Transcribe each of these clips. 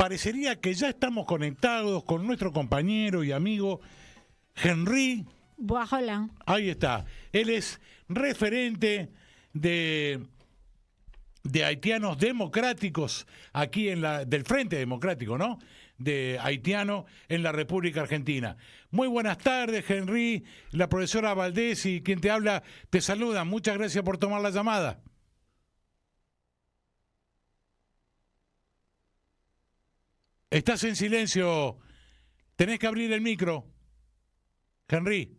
parecería que ya estamos conectados con nuestro compañero y amigo Henry. Hola. Ahí está. Él es referente de haitianos democráticos aquí del Frente Democrático, ¿no? De haitiano en la República Argentina. Muy buenas tardes, Henry. La profesora Valdés y quien te habla te saludan. Muchas gracias por tomar la llamada. Estás en silencio. Tenés que abrir el micro. Henry.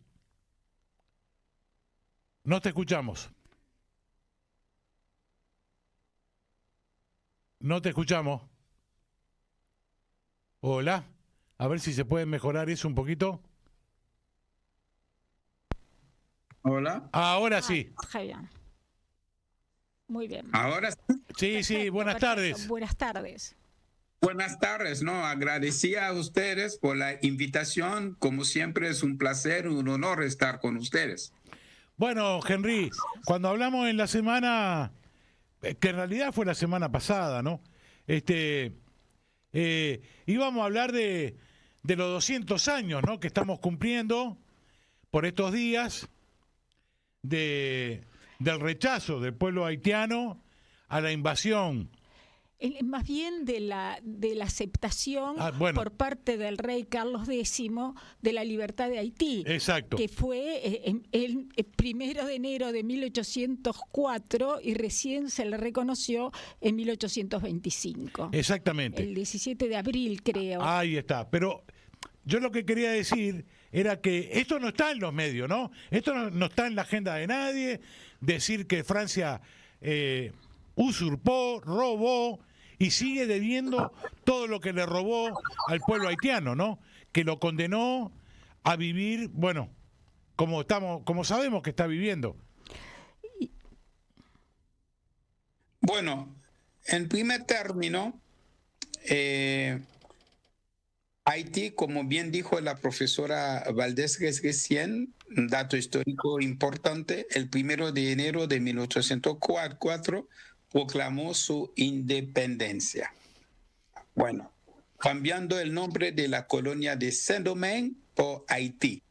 No te escuchamos. No te escuchamos. Hola. A ver si se puede mejorar eso un poquito. Hola. Ahora sí. Bien. Muy bien. Ahora sí. Sí, Perfecto, sí, buenas tardes. Buenas tardes. Buenas tardes, ¿no? Agradecía a ustedes por la invitación. Como siempre es un placer, un honor estar con ustedes. Bueno, Henry, cuando hablamos en la semana, que en realidad fue la semana pasada, ¿no? Íbamos a hablar de los 200 años, ¿no? Que estamos cumpliendo por estos días del rechazo del pueblo haitiano a la invasión. Más bien de la aceptación por parte del rey Carlos X de la libertad de Haití. Exacto. Que fue el 1 de enero de 1804 y recién se le reconoció en 1825. Exactamente. El 17 de abril, creo. Ahí está. Pero yo lo que quería decir era que esto no está en los medios, ¿no? Esto no está en la agenda de nadie. Decir que Francia usurpó, robó y sigue debiendo todo lo que le robó al pueblo haitiano, ¿no? Que lo condenó a vivir, bueno, como sabemos que está viviendo. Bueno, en primer término, Haití, como bien dijo la profesora Valdés recién, un dato histórico importante, el 1 de enero de 1804 proclamó su independencia. Bueno, cambiando el nombre de la colonia de Saint-Domingue por Haití,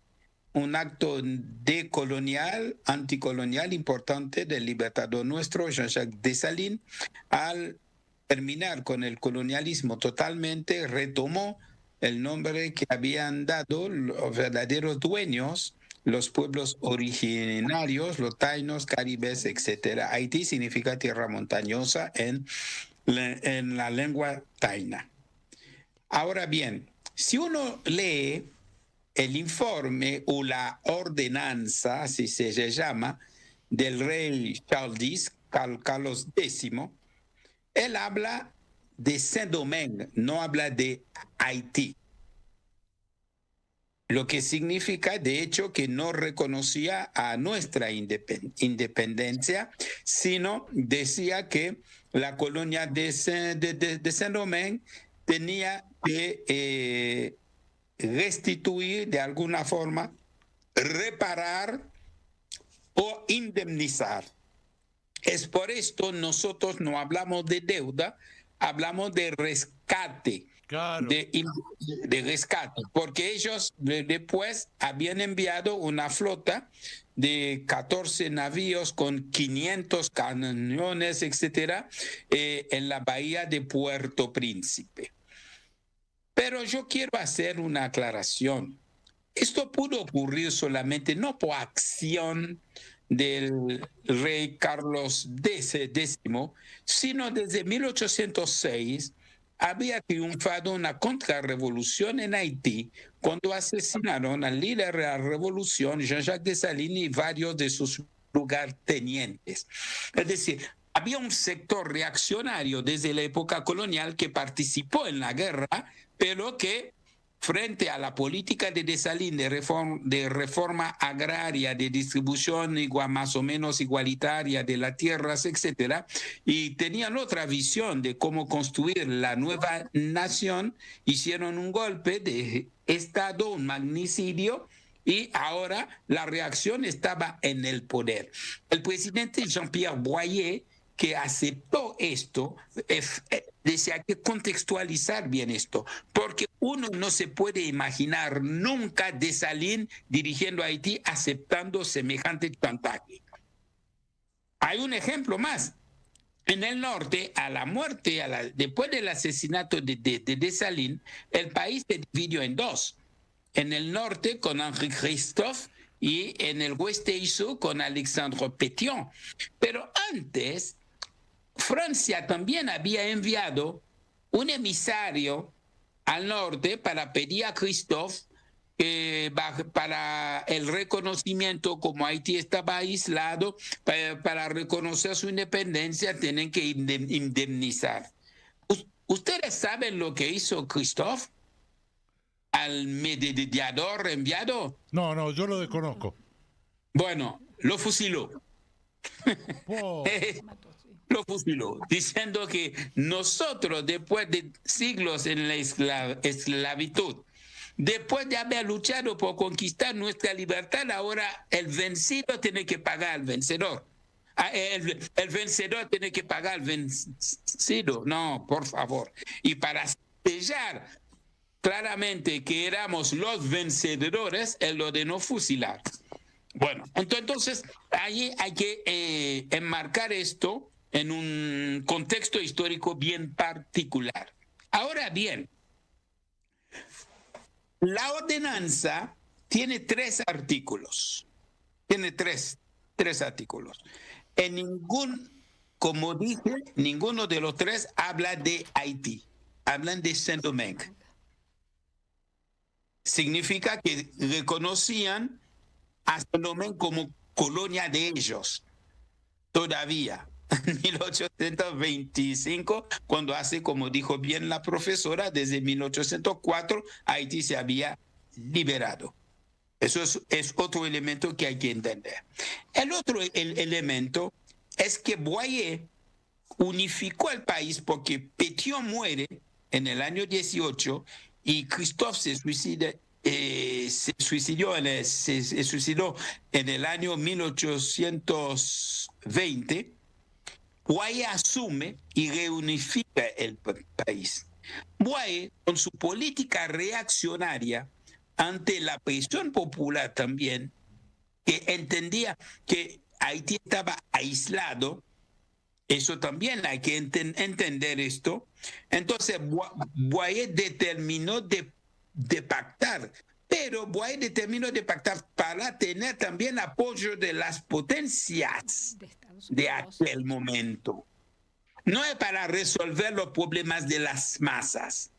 un acto decolonial, anticolonial importante del libertador nuestro, Jean-Jacques Dessalines, al terminar con el colonialismo totalmente, retomó el nombre que habían dado los verdaderos dueños, los pueblos originarios, los tainos, caribes, etc. Haití significa tierra montañosa en la lengua taina. Ahora bien, si uno lee el informe o la ordenanza, así se llama, del rey Carlos X, él habla de Saint-Domingue, no habla de Haití. Lo que significa, de hecho, que no reconocía a nuestra independencia, sino decía que la colonia de Saint-Domingue tenía que restituir de alguna forma, reparar o indemnizar. Es por esto nosotros no hablamos de deuda, hablamos de rescate. Claro. De rescate, porque ellos después habían enviado una flota de 14 navíos con 500 cañones, etcétera, en la bahía de Puerto Príncipe. Pero yo quiero hacer una aclaración. Esto pudo ocurrir solamente no por acción del rey Carlos X, sino desde 1806 había triunfado una contrarrevolución en Haití cuando asesinaron al líder de la revolución, Jean-Jacques Dessalines, y varios de sus lugartenientes. Es decir, había un sector reaccionario desde la época colonial que participó en la guerra, pero que frente a la política de Dessalines de reforma agraria, de distribución más o menos igualitaria de las tierras, etcétera, y tenían otra visión de cómo construir la nueva nación, hicieron un golpe de Estado, un magnicidio, y ahora la reacción estaba en el poder. El presidente Jean-Pierre Boyer que aceptó esto, hay que contextualizar bien esto, porque uno no se puede imaginar nunca Dessalines dirigiendo a Haití aceptando semejante chantaje. Hay un ejemplo más. En el norte, a la muerte, después del asesinato de Dessalines, el país se dividió en dos. En el norte con Henri Christophe y en el oeste y sur con Alexandre Pétion. Pero antes, Francia también había enviado un emisario al norte para pedir a Christophe para el reconocimiento, como Haití estaba aislado, para reconocer su independencia, tienen que indemnizar. ¿Ustedes saben lo que hizo Christophe al mediador enviado? No, yo lo desconozco. Bueno, lo fusiló. Oh. Lo fusiló, diciendo que nosotros, después de siglos en la esclavitud, después de haber luchado por conquistar nuestra libertad, ahora el vencido tiene que pagar al vencedor. El vencedor tiene que pagar al vencido. No, por favor. Y para sellar claramente que éramos los vencedores, él lo ordenó fusilar. Bueno, entonces ahí hay que enmarcar esto en un contexto histórico bien particular. Ahora bien, la ordenanza tiene 3 artículos. Tiene tres artículos. En como dije, ninguno de los 3 habla de Haití. Hablan de Saint-Domingue. Significa que reconocían a Saint-Domingue como colonia de ellos. Todavía. En 1825, cuando hace, como dijo bien la profesora, desde 1804, Haití se había liberado. Eso es otro elemento que hay que entender. El otro elemento es que Boyer unificó el país porque Pétion muere en el año 18 y Christophe se suicidó en el año 1820. Boyer asume y reunifica el país. Boyer, con su política reaccionaria ante la presión popular también, que entendía que Haití estaba aislado, eso también hay que entender esto. Entonces, Boyer determinó de pactar, pero Boyer determinó de pactar para tener también apoyo de las potencias de aquel momento. No es para resolver los problemas de las masas.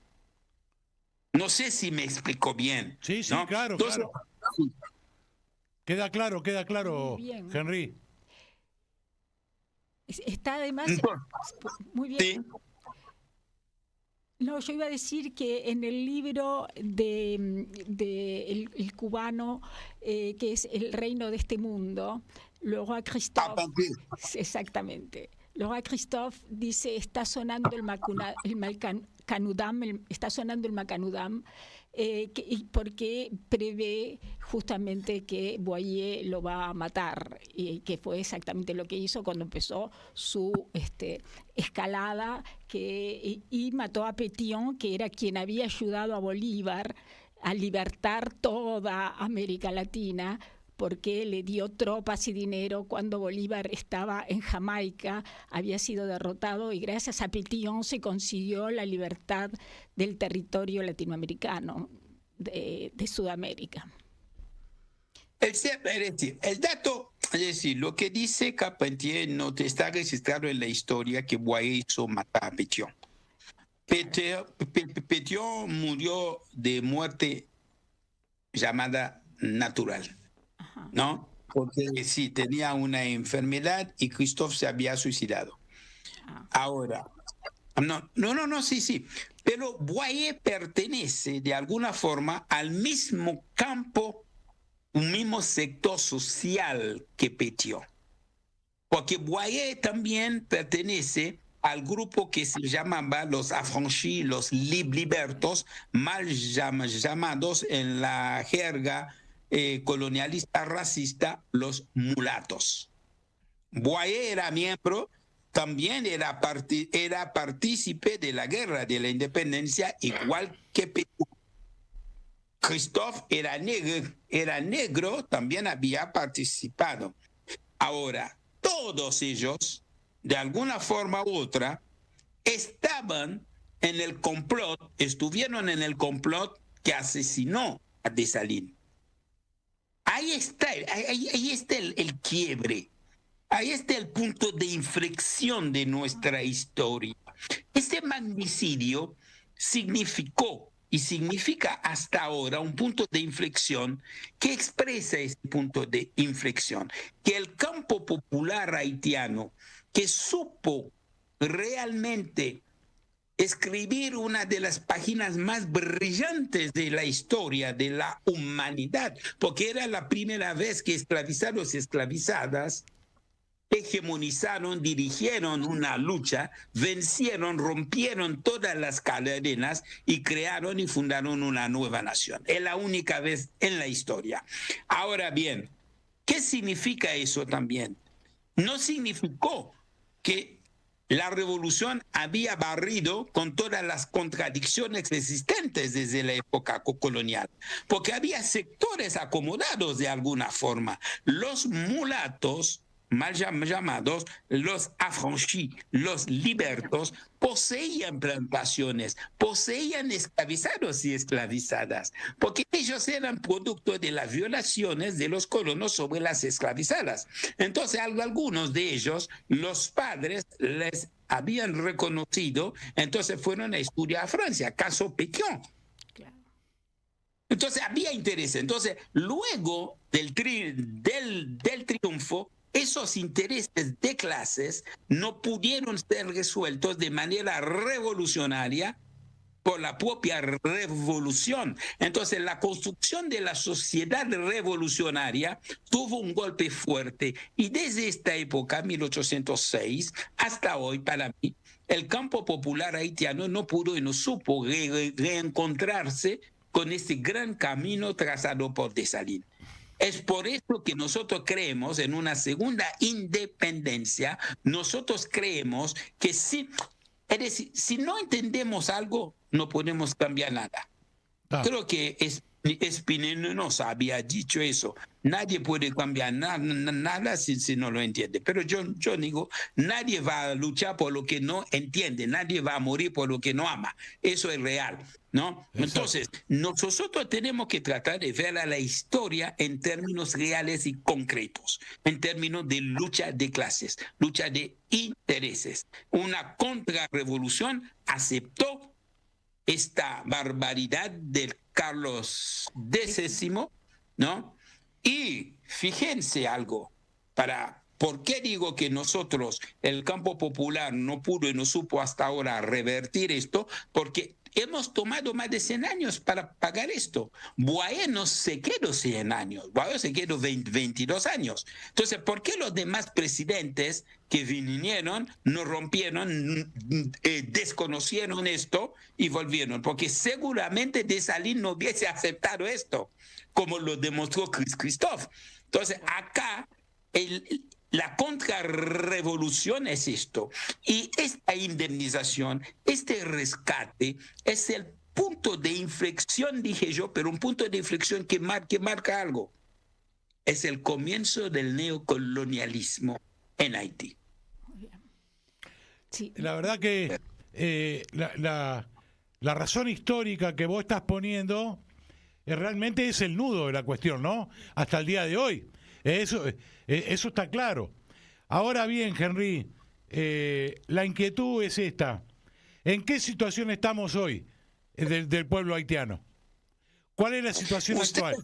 No sé si me explico bien. Sí, ¿no? claro, Entonces, claro. Queda claro, Henry. Está además muy bien. Sí. No, yo iba a decir que en el libro de el cubano, que es El reino de este mundo, Leroy Christophe, exactamente, Leroy Christophe dice, está sonando el macanudam, está sonando el macanudam, porque prevé justamente que Boyer lo va a matar, y que fue exactamente lo que hizo cuando empezó su escalada, y mató a Pétion, que era quien había ayudado a Bolívar a libertar toda América Latina, porque le dio tropas y dinero cuando Bolívar estaba en Jamaica, había sido derrotado, y gracias a Pétion se consiguió la libertad del territorio latinoamericano de Sudamérica. El dato, es decir, lo que dice Carpentier no está registrado en la historia que Boyer hizo matar a Pétion. Pétion murió de muerte llamada natural. ¿No? Porque sí, tenía una enfermedad y Christophe se había suicidado. Ahora, sí. Pero Boyer pertenece de alguna forma al mismo campo, un mismo sector social que Pétion. Porque Boyer también pertenece al grupo que se llamaba los affranchis, los libertos, mal llamados en la jerga colonialista racista, los mulatos. Boyer era miembro también era partícipe de la guerra de la independencia, igual que Perú. Christophe era negro, también había participado. Ahora, todos ellos, de alguna forma u otra, estuvieron en el complot que asesinó a Dessalines. Ahí está el quiebre. Ahí está el punto de inflexión de nuestra historia. Este magnicidio significó y significa hasta ahora un punto de inflexión que expresa este punto de inflexión, que el campo popular haitiano, que supo realmente escribir una de las páginas más brillantes de la historia de la humanidad, porque era la primera vez que esclavizados y esclavizadas hegemonizaron, dirigieron una lucha, vencieron, rompieron todas las cadenas y crearon y fundaron una nueva nación. Es la única vez en la historia. Ahora bien, ¿qué significa eso también? No significó que la revolución había barrido con todas las contradicciones existentes desde la época colonial, porque había sectores acomodados de alguna forma. Los mulatos, mal llamados los affranchis, los libertos, poseían plantaciones, poseían esclavizados y esclavizadas, porque ellos eran producto de las violaciones de los colonos sobre las esclavizadas. Entonces, algunos de ellos, los padres les habían reconocido, entonces fueron a estudiar a Francia, caso Pétion. Entonces, había interés. Entonces, luego del triunfo, esos intereses de clases no pudieron ser resueltos de manera revolucionaria por la propia revolución. Entonces, la construcción de la sociedad revolucionaria tuvo un golpe fuerte y desde esta época, 1806, hasta hoy, para mí, el campo popular haitiano no pudo y no supo reencontrarse con este gran camino trazado por Dessalines. Es por eso que nosotros creemos en una segunda independencia. Nosotros creemos que si no entendemos algo, no podemos cambiar nada. Creo que Spinetta nos había dicho eso. Nadie puede cambiar nada si no lo entiende. Pero yo digo, nadie va a luchar por lo que no entiende. Nadie va a morir por lo que no ama. Eso es real, ¿no? Exacto. Entonces, nosotros tenemos que tratar de ver a la historia en términos reales y concretos, en términos de lucha de clases, lucha de intereses. Una contrarrevolución aceptó esta barbaridad del Carlos X, ¿no? Y fíjense algo, ¿por qué digo que nosotros, el campo popular, no pudo y no supo hasta ahora revertir esto? Porque hemos tomado más de 100 años para pagar esto. Boyer no se quedó 100 años, Boyer se quedó 22 años. Entonces, ¿por qué los demás presidentes que vinieron no rompieron, desconocieron esto y volvieron? Porque seguramente Dessalines no hubiese aceptado esto, como lo demostró Christophe. Entonces, acá la contrarrevolución es esto. Y esta indemnización, este rescate, es el punto de inflexión, dije yo, pero un punto de inflexión que marca algo. Es el comienzo del neocolonialismo en Haití. Sí. La verdad que la razón histórica que vos estás poniendo realmente es el nudo de la cuestión, ¿no? Hasta el día de hoy. Eso está claro. Ahora bien, Henry, la inquietud es esta. ¿En qué situación estamos hoy del pueblo haitiano? ¿Cuál es la situación actual?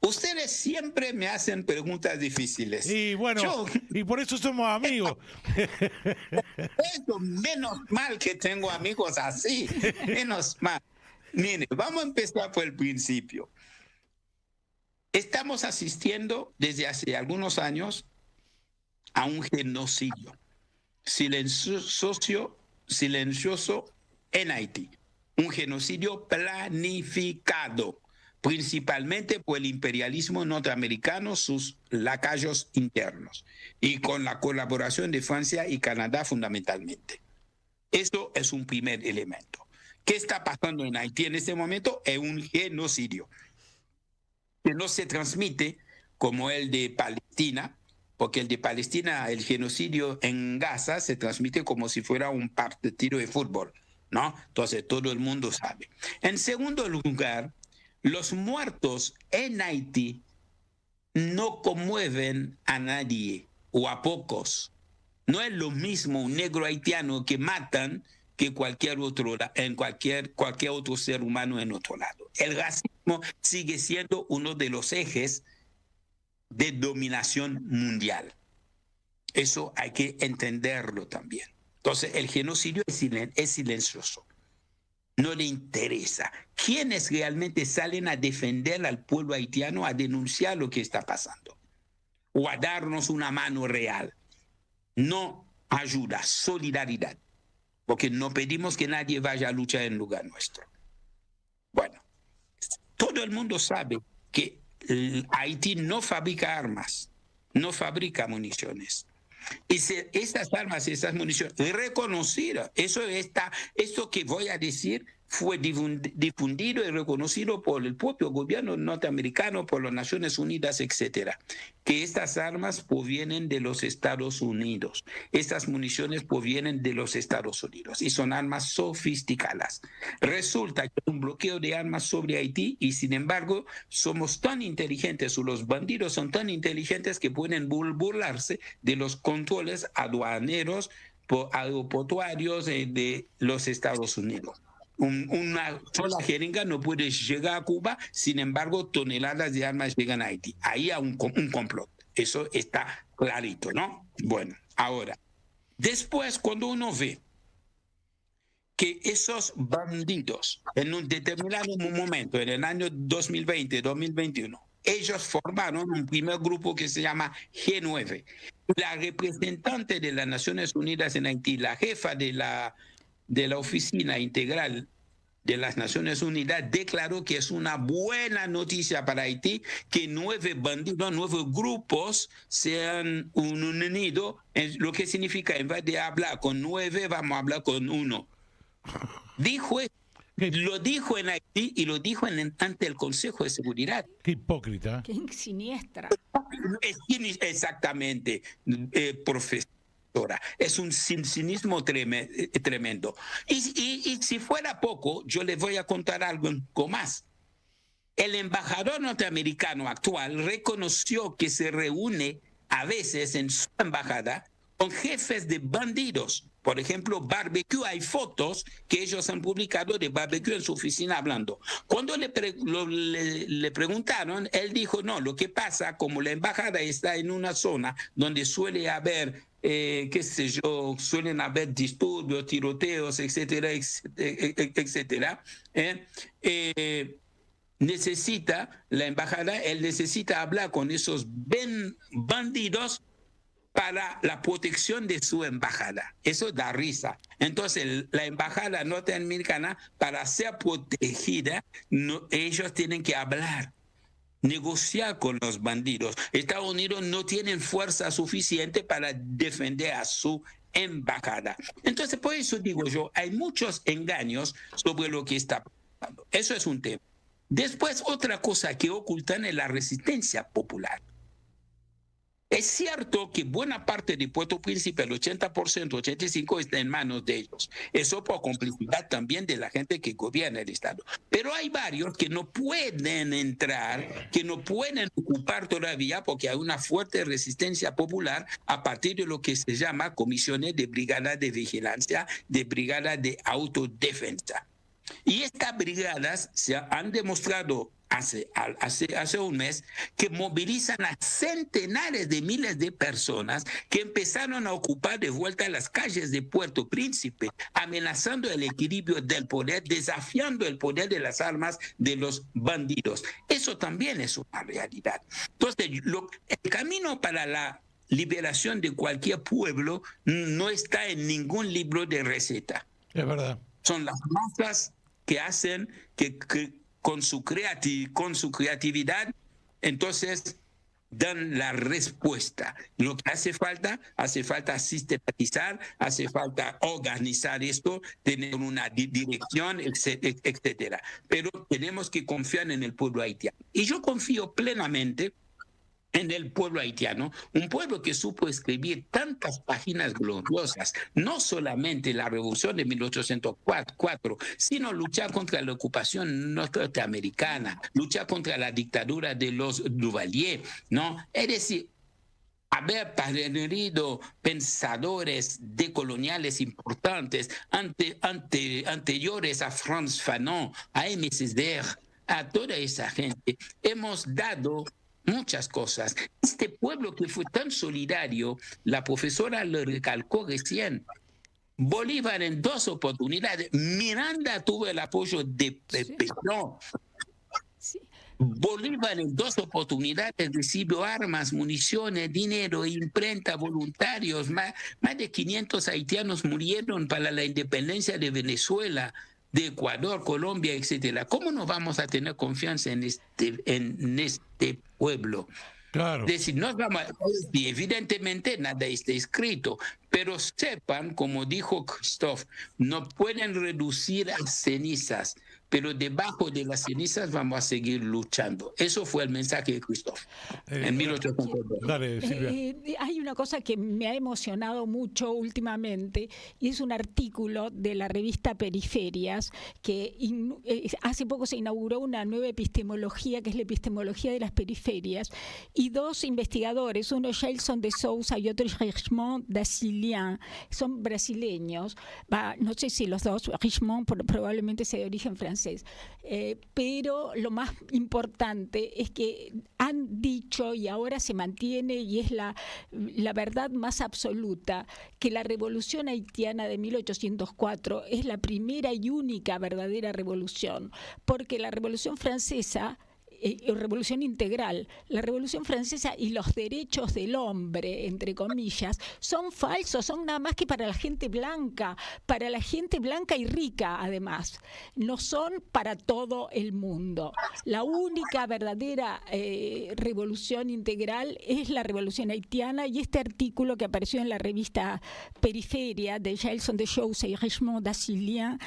Ustedes siempre me hacen preguntas difíciles. Y bueno, y por eso somos amigos. Eso, menos mal que tengo amigos así. Menos mal. Mire, vamos a empezar por el principio. Estamos asistiendo desde hace algunos años a un genocidio silencioso en Haití. Un genocidio planificado principalmente por el imperialismo norteamericano, sus lacayos internos, y con la colaboración de Francia y Canadá fundamentalmente. Esto es un primer elemento. ¿Qué está pasando en Haití en este momento? Es un genocidio que no se transmite como el de Palestina, porque el de Palestina, el genocidio en Gaza se transmite como si fuera un partido de fútbol, ¿no? Entonces todo el mundo sabe. En segundo lugar, los muertos en Haití no conmueven a nadie o a pocos. No es lo mismo un negro haitiano que matan que cualquier otro ser humano en otro lado. El racismo sigue siendo uno de los ejes de dominación mundial. Eso hay que entenderlo también. Entonces, el genocidio es silencioso. No le interesa. ¿Quiénes realmente salen a defender al pueblo haitiano, a denunciar lo que está pasando? O a darnos una mano real. No ayuda, solidaridad. Porque no pedimos que nadie vaya a luchar en lugar nuestro. Bueno, todo el mundo sabe que Haití no fabrica armas, no fabrica municiones. Y estas armas y estas municiones reconocidas, esto que voy a decir fue difundido y reconocido por el propio gobierno norteamericano, por las Naciones Unidas, etcétera, que estas armas provienen de los Estados Unidos, estas municiones provienen de los Estados Unidos y son armas sofisticadas. Resulta que hay un bloqueo de armas sobre Haití y sin embargo somos tan inteligentes, o los bandidos son tan inteligentes que pueden burlarse de los controles aduaneros aeroportuarios de los Estados Unidos. Una sola jeringa no puede llegar a Cuba, sin embargo, toneladas de armas llegan a Haití. Ahí hay un complot. Eso está clarito, ¿no? Bueno, ahora, después cuando uno ve que esos bandidos en un determinado momento, en el año 2020, 2021, ellos formaron un primer grupo que se llama G9. La representante de las Naciones Unidas en Haití, la jefa de la Oficina Integral de las Naciones Unidas, declaró que es una buena noticia para Haití que 9 bandidos, 9 grupos se han unido, lo que significa en vez de hablar con 9, vamos a hablar con 1. Lo dijo en Haití y lo dijo ante el Consejo de Seguridad. Qué hipócrita. Qué siniestra. Exactamente, profesor. Es un cinismo tremendo. Y si fuera poco, yo les voy a contar algo más. El embajador norteamericano actual reconoció que se reúne a veces en su embajada con jefes de bandidos. Por ejemplo, Barbecue, hay fotos que ellos han publicado de Barbecue en su oficina hablando. Cuando le preguntaron, él dijo, no, lo que pasa, como la embajada está en una zona donde suele haber, suelen haber disturbios, tiroteos, etcétera, etcétera, la embajada, él necesita hablar con esos bandidos para la protección de su embajada. Eso da risa. Entonces, la embajada norteamericana, para ser protegida, ellos tienen que hablar, negociar con los bandidos. Estados Unidos no tiene fuerza suficiente para defender a su embajada. Entonces, por eso digo yo, hay muchos engaños sobre lo que está pasando. Eso es un tema. Después, otra cosa que ocultan es la resistencia popular. Es cierto que buena parte de Puerto Príncipe, el 80%, 85%, está en manos de ellos. Eso por complicidad también de la gente que gobierna el Estado. Pero hay varios que no pueden entrar, que no pueden ocupar todavía porque hay una fuerte resistencia popular a partir de lo que se llama comisiones de brigada de vigilancia, de brigada de autodefensa. Y estas brigadas se han demostrado hace un mes que movilizan a centenares de miles de personas que empezaron a ocupar de vuelta las calles de Puerto Príncipe, amenazando el equilibrio del poder, desafiando el poder de las armas de los bandidos. Eso también es una realidad. Entonces, el camino para la liberación de cualquier pueblo no está en ningún libro de receta. Es verdad. Son las masas que hacen que con su creatividad, entonces dan la respuesta. Lo que hace falta sistematizar, hace falta organizar esto, tener una dirección, etcétera. Pero tenemos que confiar en el pueblo haitiano. Y yo confío plenamente en el pueblo haitiano, un pueblo que supo escribir tantas páginas gloriosas, no solamente la revolución de 1804, sino luchar contra la ocupación norteamericana, luchar contra la dictadura de los Duvalier, ¿no? Es decir, haber tenido pensadores decoloniales importantes anteriores a Frantz Fanon, a Aimé Césaire, a toda esa gente, hemos dado muchas cosas. Este pueblo que fue tan solidario, la profesora lo recalcó recién, Bolívar en 2 oportunidades, Miranda tuvo el apoyo de Perón. Sí. Bolívar en 2 oportunidades recibió armas, municiones, dinero, imprenta, voluntarios. Más de 500 haitianos murieron para la independencia de Venezuela, de Ecuador, Colombia, etcétera. ¿Cómo no vamos a tener confianza en este pueblo? Claro. Es decir, y evidentemente nada está escrito, pero sepan, como dijo Christophe, no pueden reducir a cenizas, pero debajo de las cenizas vamos a seguir luchando. Eso fue el mensaje de Christophe en 1802. Dale, Silvia. Hay una cosa que me ha emocionado mucho últimamente y es un artículo de la revista Periferias que hace poco se inauguró una nueva epistemología que es la epistemología de las periferias y 2 investigadores, uno Gelson de Souza y otro Richemont da Silien, son brasileños, no sé si los dos, Richemont probablemente sea de origen francés, pero lo más importante es que han dicho y ahora se mantiene y es la verdad más absoluta que la revolución haitiana de 1804 es la primera y única verdadera revolución, porque la revolución francesa revolución integral, la revolución francesa y los derechos del hombre, entre comillas, son falsos, son nada más que para la gente blanca y rica además, no son para todo el mundo. La única verdadera revolución integral es la revolución haitiana y este artículo que apareció en la revista Periferia de Gelson de Souza y Richemont da Silien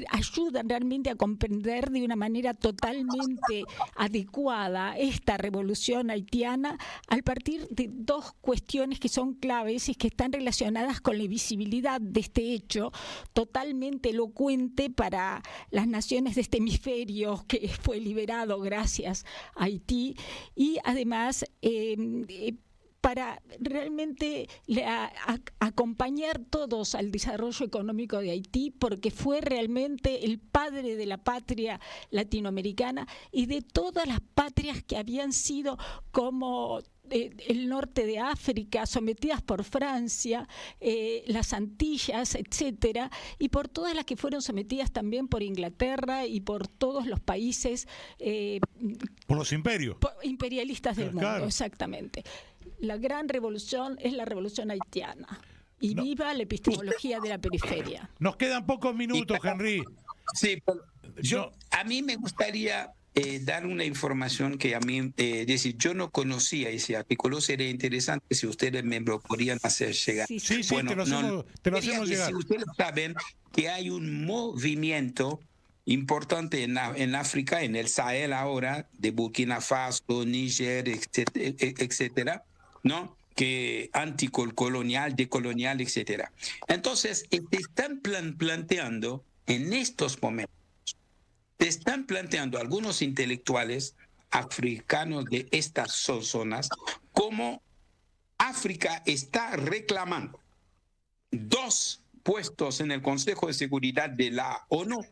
ayuda realmente a comprender de una manera totalmente adecuada esta revolución haitiana al partir de 2 cuestiones que son claves y que están relacionadas con la visibilidad de este hecho totalmente elocuente para las naciones de este hemisferio que fue liberado gracias a Haití y además para realmente acompañar todos al desarrollo económico de Haití, porque fue realmente el padre de la patria latinoamericana y de todas las patrias que habían sido como el norte de África, sometidas por Francia, las Antillas, etcétera, y por todas las que fueron sometidas también por Inglaterra y por todos los países por los imperios imperialistas del mundo, claro. Exactamente. La gran revolución es la revolución haitiana. Y viva la epistemología de la periferia. Nos quedan pocos minutos, Henry. Sí, a mí me gustaría dar una información que a mí, decir, yo no conocía ese artículo, sería interesante si ustedes me lo podrían hacer llegar. Sí, bueno, te lo hacemos llegar. Si ustedes saben que hay un movimiento importante en África, en el Sahel ahora, de Burkina Faso, Níger, etcétera, ¿no? Que anticolonial, decolonial, etcétera. Entonces, te están planteando en estos momentos, te están planteando algunos intelectuales africanos de estas zonas como África está reclamando 2 puestos en el Consejo de Seguridad de la ONU.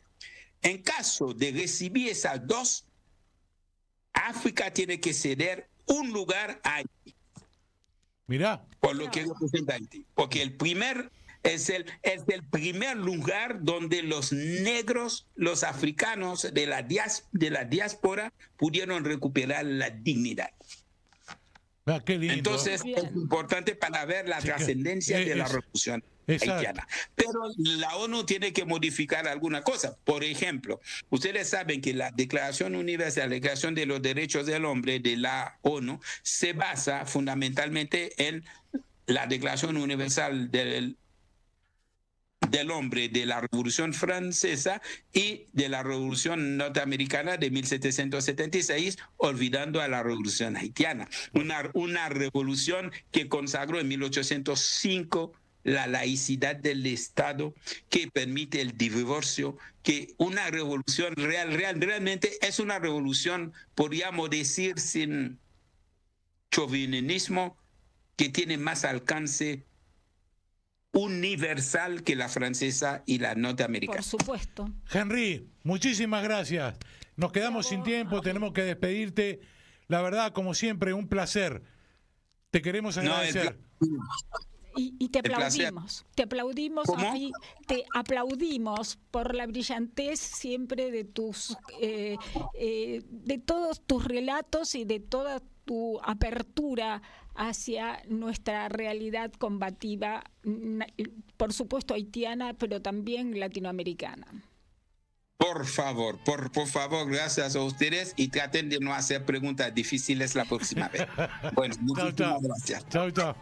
En caso de recibir esas 2, África tiene que ceder un lugar a Haití. Mirá. Por lo que representa Haití. Porque el primer es el primer lugar donde los negros, los africanos de la diáspora pudieron recuperar la dignidad. Qué lindo. Entonces es importante para ver la trascendencia de la revolución. haitiana. Pero la ONU tiene que modificar alguna cosa. Por ejemplo, ustedes saben que la Declaración Universal, la Declaración de los Derechos del Hombre de la ONU, se basa fundamentalmente en la Declaración Universal del Hombre de la Revolución Francesa y de la Revolución Norteamericana de 1776, olvidando a la Revolución Haitiana. Una revolución que consagró en 1805 la laicidad del Estado, que permite el divorcio, que una revolución realmente es una revolución, podríamos decir, sin chauvinismo, que tiene más alcance universal que la francesa y la norteamericana. Por supuesto. Henry, muchísimas gracias. Nos quedamos sin tiempo, tenemos que despedirte. La verdad, como siempre, un placer. Te queremos agradecer. Y te aplaudimos, te aplaudimos por la brillantez siempre de de todos tus relatos y de toda tu apertura hacia nuestra realidad combativa, por supuesto haitiana, pero también latinoamericana. Por favor, por favor, gracias a ustedes y traten de no hacer preguntas difíciles la próxima vez. Bueno, muchísimas gracias. Chao.